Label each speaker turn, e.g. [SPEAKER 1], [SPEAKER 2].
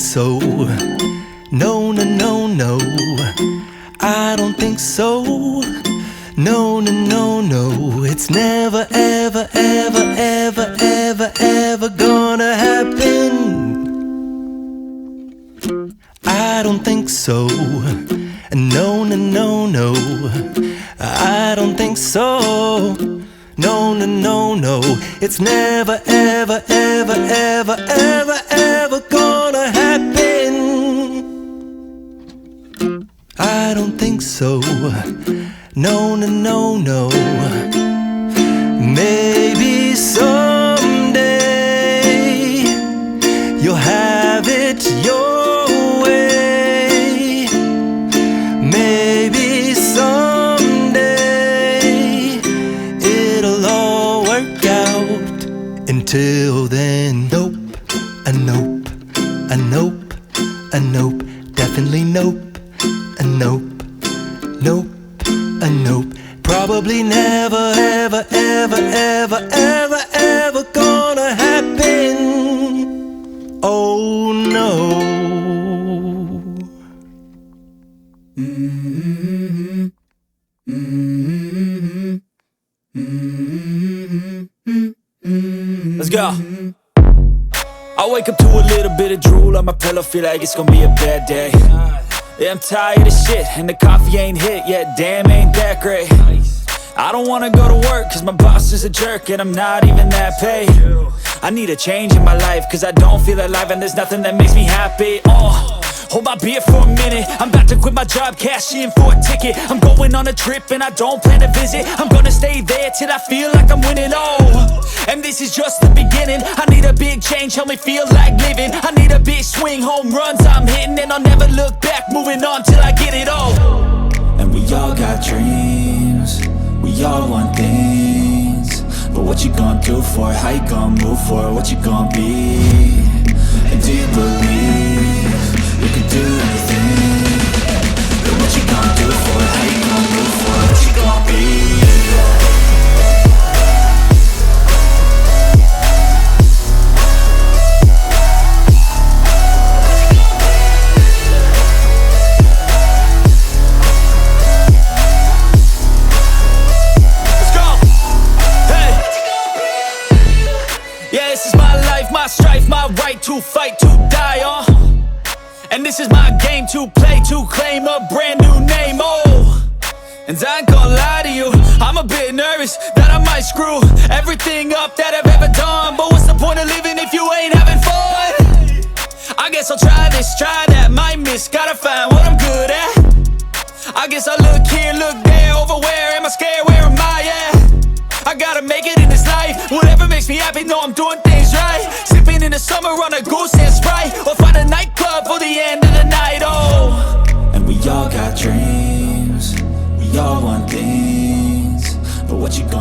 [SPEAKER 1] so. No, no, no, no, I don't think so. No, no, no, no, it's never, ever, ever, ever, ever, ever gonna happen. I don't think so. No, no, no, no, I don't think so. No, no, no, no, it's never, ever, ever, ever, ever, ever gonna happen. I don't think so. No, no, no, no. Maybe someday you'll have it your way. Maybe someday it'll all work out. Until then, nope, a nope, a nope, a nope, definitely nope, a nope, nope, a nope. Probably never, ever, ever, ever, ever, ever gonna happen. Oh no.
[SPEAKER 2] Let's go. I wake up to a little bit of drool on my pillow, feel like it's gonna be a bad day. Yeah, I'm tired of shit, and the coffee ain't hit yet, damn, ain't that great. I don't wanna go to work, cause my boss is a jerk, and I'm not even that paid. I need a change in my life, cause I don't feel alive, and there's nothing that makes me happy. Hold my beer for a minute, I'm about to quit my job, cash in for a ticket. I'm going on a trip, and I don't plan to visit. I'm gonna stay there till I feel like I'm winning, and this is just the beginning. I need a big change, help me feel like living. I need a big swing, home runs I'm hitting, and I'll never look back, moving on till I get it all. And we all got dreams, we all want things, but what you gonna do for it? How you gonna move for it? What you gonna be? And do you believe you can do anything? But what you gonna do for it? How you gonna move for it? What you gonna be? Yeah, this is my life, my strife, my right to fight, to die on. And this is my game to play, to claim a brand new name, And I ain't gonna lie to you, I'm a bit nervous that I might screw everything up that I've ever done. But what's the point of living if you ain't having fun? I guess I'll try this, try that, might miss, gotta find what I'm good at. I guess I look here, look there, over where am I scared, where am I at? I gotta make it in this life, whatever makes me happy, know I'm doing things right. Sipping in the summer on a goose and Sprite, or find a nightclub for the end of the night, And we all got dreams, we all want things, but what you gonna